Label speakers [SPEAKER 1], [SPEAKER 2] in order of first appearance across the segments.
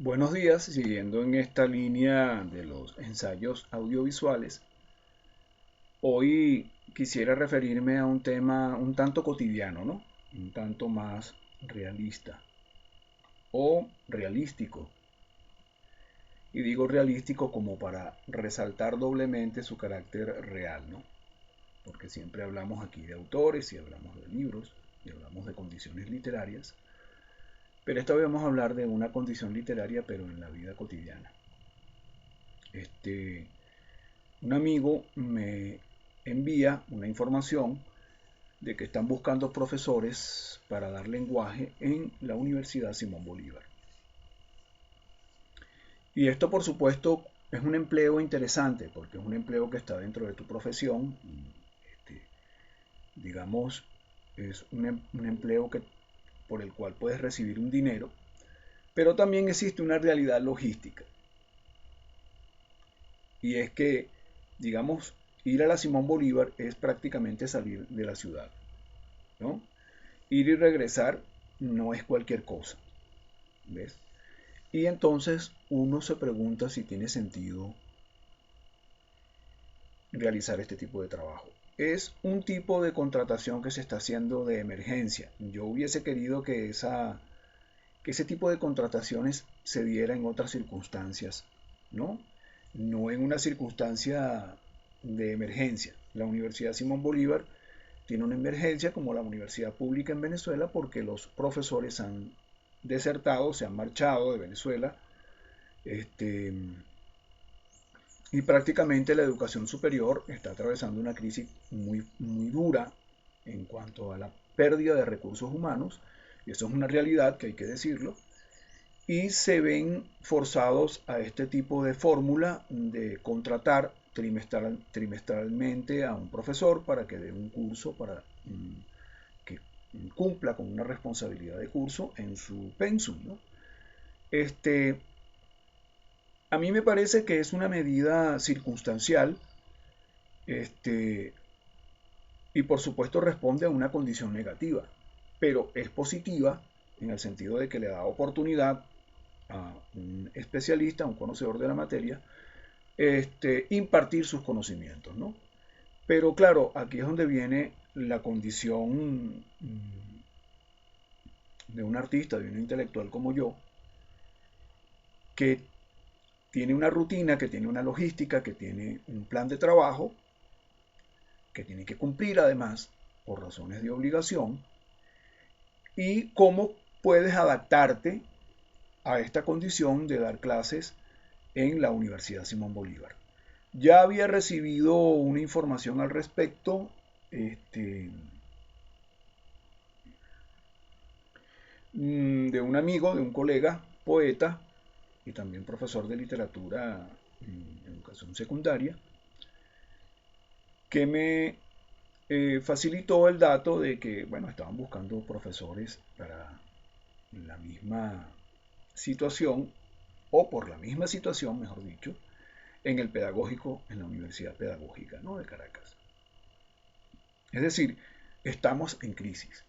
[SPEAKER 1] Buenos días, siguiendo en esta línea de los ensayos audiovisuales, hoy quisiera referirme a un tema un tanto cotidiano, ¿no? Un tanto más realista o realístico. Y digo realístico como para resaltar doblemente su carácter real, ¿no? Porque siempre hablamos aquí de autores y hablamos de libros y hablamos de condiciones literarias, pero esta vez vamos a hablar de una condición literaria pero en la vida cotidiana. Este, un amigo me envía una información de que están buscando profesores para dar lenguaje en la Universidad Simón Bolívar. Y esto, por supuesto, es un empleo interesante porque es un empleo que está dentro de tu profesión. Este, digamos, es un empleo por el cual puedes recibir un dinero, pero también existe una realidad logística. Y es que, digamos, ir a la Simón Bolívar es prácticamente salir de la ciudad, ¿no? Ir y regresar no es cualquier cosa, ¿ves? Y entonces uno se pregunta si tiene sentido realizar este tipo de trabajo. Es un tipo de contratación que se está haciendo de emergencia. Yo hubiese querido que ese tipo de contrataciones se diera en otras circunstancias, ¿no? No en una circunstancia de emergencia. La Universidad Simón Bolívar tiene una emergencia como la universidad pública en Venezuela porque los profesores han desertado, se han marchado de Venezuela, este, y prácticamente la educación superior está atravesando una crisis muy dura en cuanto a la pérdida de recursos humanos, y eso es una realidad que hay que decirlo, y se ven forzados a este tipo de fórmula de contratar trimestralmente a un profesor para que dé un curso, para que cumpla con una responsabilidad de curso en su pensum, ¿no? Este, a mí me parece que es una medida circunstancial, este, y por supuesto responde a una condición negativa, pero es positiva en el sentido de que le da oportunidad a un especialista, a un conocedor de la materia, impartir sus conocimientos, ¿no? Pero claro, aquí es donde viene la condición de un artista, de un intelectual como yo, que tiene una rutina, que tiene una logística, que tiene un plan de trabajo, que tiene que cumplir además por razones de obligación, y cómo puedes adaptarte a esta condición de dar clases en la Universidad Simón Bolívar. Ya había recibido una información al respecto, de un amigo, de un colega, poeta y también profesor de literatura en educación secundaria, que me facilitó el dato de que, bueno, estaban buscando profesores para la misma situación, o por la misma situación, mejor dicho, en el pedagógico, en la Universidad Pedagógica, ¿no?, de Caracas. Es decir, estamos en crisis,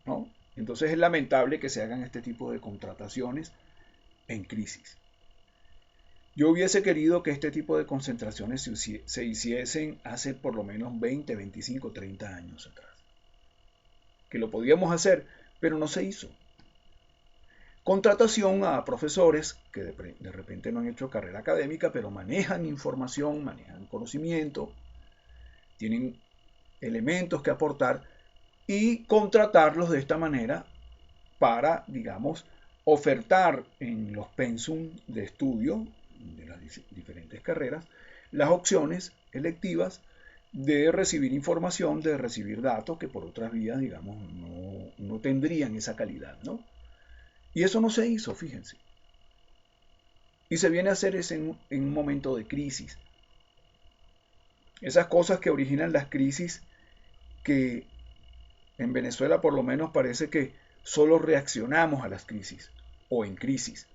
[SPEAKER 1] ¿no? Entonces es lamentable que se hagan este tipo de contrataciones en crisis. Yo hubiese querido que este tipo de concentraciones se hiciesen hace por lo menos 20, 25, 30 años atrás. Que lo podíamos hacer, pero no se hizo. Contratación a profesores que de repente no han hecho carrera académica, pero manejan información, manejan conocimiento, tienen elementos que aportar, y contratarlos de esta manera para, digamos, ofertar en los pensum de estudio de las diferentes carreras las opciones electivas de recibir información, de recibir datos que por otras vías, digamos, no tendrían esa calidad, ¿no? Y eso no se hizo, fíjense. Y se viene a hacer en un momento de crisis. Esas cosas que originan las crisis, que en Venezuela por lo menos parece que solo reaccionamos a las crisis o en crisis.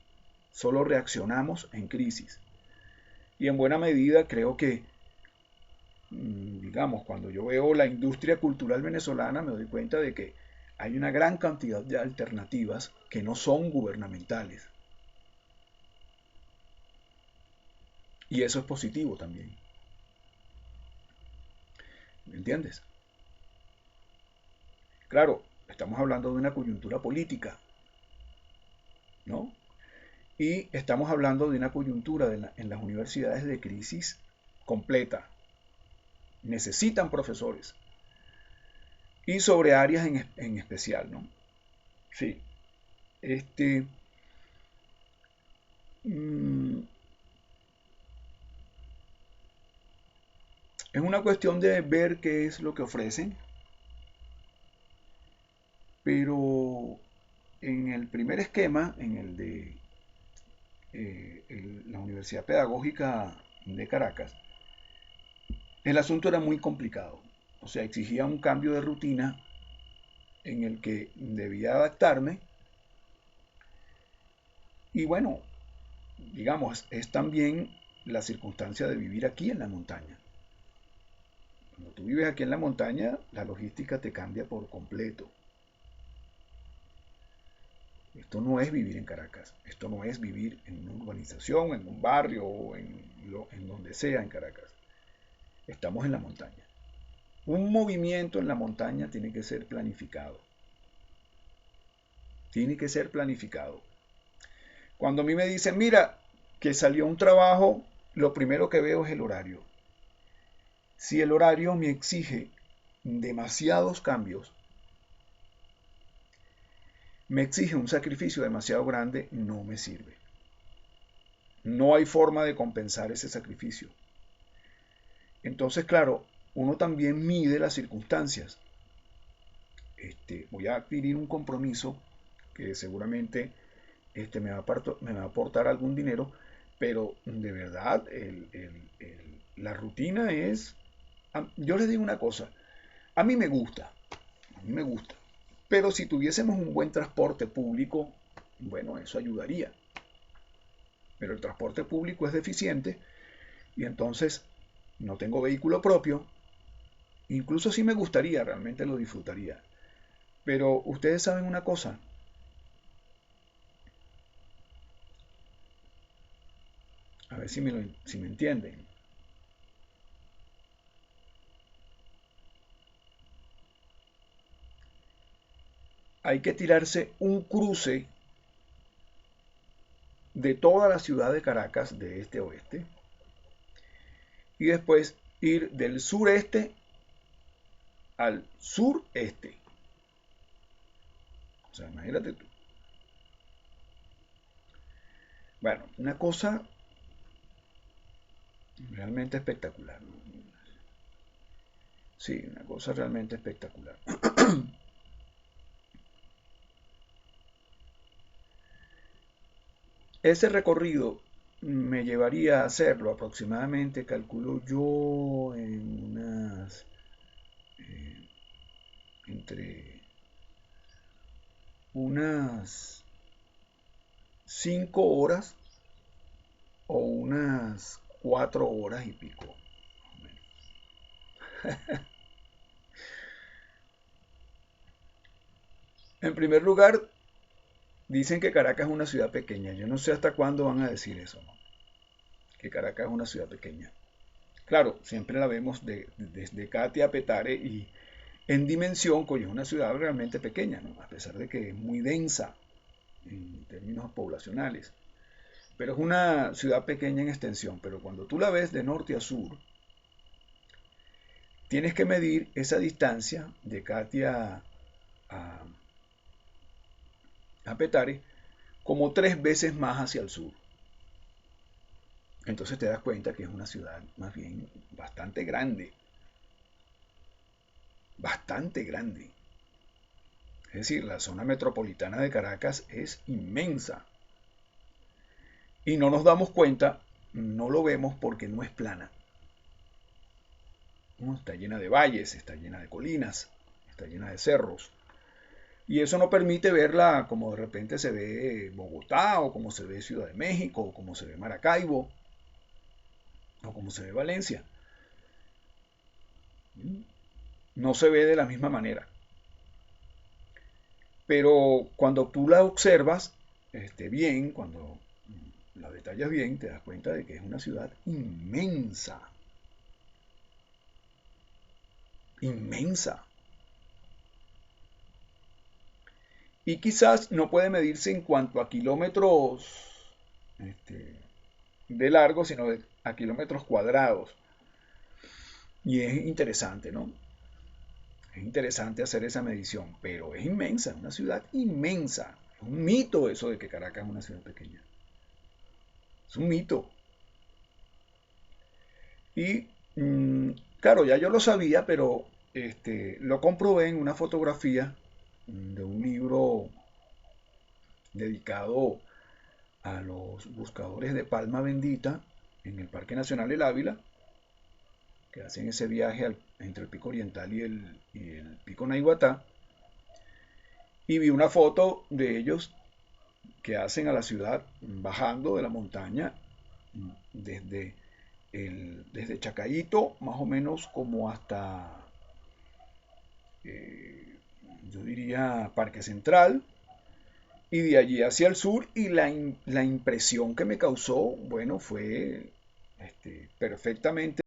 [SPEAKER 1] Solo reaccionamos en crisis. Y en buena medida creo que, digamos, cuando yo veo la industria cultural venezolana me doy cuenta de que Hay una gran cantidad de alternativas que no son gubernamentales. Y eso es positivo también. ¿Me entiendes? Claro, estamos hablando de una coyuntura política, ¿no? Y estamos hablando de una coyuntura en las universidades de crisis completa. Necesitan profesores. Y sobre áreas en especial, ¿no? Sí. Este, mm, es una cuestión de ver qué es lo que ofrecen, pero en el primer esquema, en el de la Universidad Pedagógica de Caracas, el asunto era muy complicado. O sea, exigía un cambio de rutina en el que debía adaptarme. Y bueno, digamos, es también la circunstancia de vivir aquí en la montaña. Cuando tú vives aquí en la montaña, la logística te cambia por completo. Esto no es vivir en Caracas, esto no es vivir en una urbanización, en un barrio o en donde sea en Caracas. Estamos en la montaña. Un movimiento en la montaña tiene que ser planificado. Tiene que ser planificado. Cuando a mí me dicen, mira, que salió un trabajo, lo primero que veo es el horario. Si el horario me exige demasiados cambios, me exige un sacrificio demasiado grande, no me sirve. No hay forma de compensar ese sacrificio. Entonces, claro, uno también mide las circunstancias. Voy a adquirir un compromiso que seguramente me va a aportar algún dinero, pero de verdad la rutina es... Yo les digo una cosa, a mí me gusta, a mí me gusta, pero si tuviésemos un buen transporte público, bueno, eso ayudaría. Pero el transporte público es deficiente y entonces no tengo vehículo propio. Incluso si me gustaría, realmente lo disfrutaría. Pero ustedes saben una cosa, a ver si me entienden. Hay que tirarse un cruce de toda la ciudad de Caracas, de este a oeste, y después ir del sureste al sureste. O sea, imagínate tú. Bueno, una cosa realmente espectacular. Sí, una cosa realmente espectacular. Ese recorrido me llevaría a hacerlo aproximadamente, calculo yo, en unas eh, entre unas 5 horas o unas 4 horas y pico. En primer lugar, dicen que Caracas es una ciudad pequeña. Yo no sé hasta cuándo van a decir eso, ¿no? Que Caracas es una ciudad pequeña. Claro, siempre la vemos desde Catia a Petare y en dimensión, coño, es una ciudad realmente pequeña, ¿no? A pesar de que es muy densa en términos poblacionales. Pero es una ciudad pequeña en extensión. Pero cuando tú la ves de norte a sur, tienes que medir esa distancia de Catia a, a Petare como 3 veces más hacia el sur. Entonces te das cuenta que es una ciudad más bien bastante grande, bastante grande. Es decir, la zona metropolitana de Caracas es inmensa y no nos damos cuenta, no lo vemos porque no es plana. ¿No? Está llena de valles, está llena de colinas, está llena de cerros. Y eso no permite verla como de repente se ve Bogotá, o como se ve Ciudad de México, o como se ve Maracaibo, o como se ve Valencia. No se ve de la misma manera. Pero cuando tú la observas bien, cuando la detallas bien, te das cuenta de que es una ciudad inmensa, inmensa. Y quizás no puede medirse en cuanto a kilómetros este, de largo, sino a kilómetros cuadrados. Y es interesante, ¿no? Es interesante hacer esa medición, pero es inmensa, una ciudad inmensa. Es un mito eso de que Caracas es una ciudad pequeña. Es un mito. Y claro, ya yo lo sabía, pero lo comprobé en una fotografía de un libro dedicado a los buscadores de palma bendita en el Parque Nacional El Ávila, que hacen ese viaje entre el Pico Oriental y el Pico Naiguatá, y vi una foto de ellos que hacen a la ciudad bajando de la montaña desde, desde Chacayito, más o menos como hasta, eh, yo diría, Parque Central, y de allí hacia el sur, y la impresión que me causó, bueno, fue perfectamente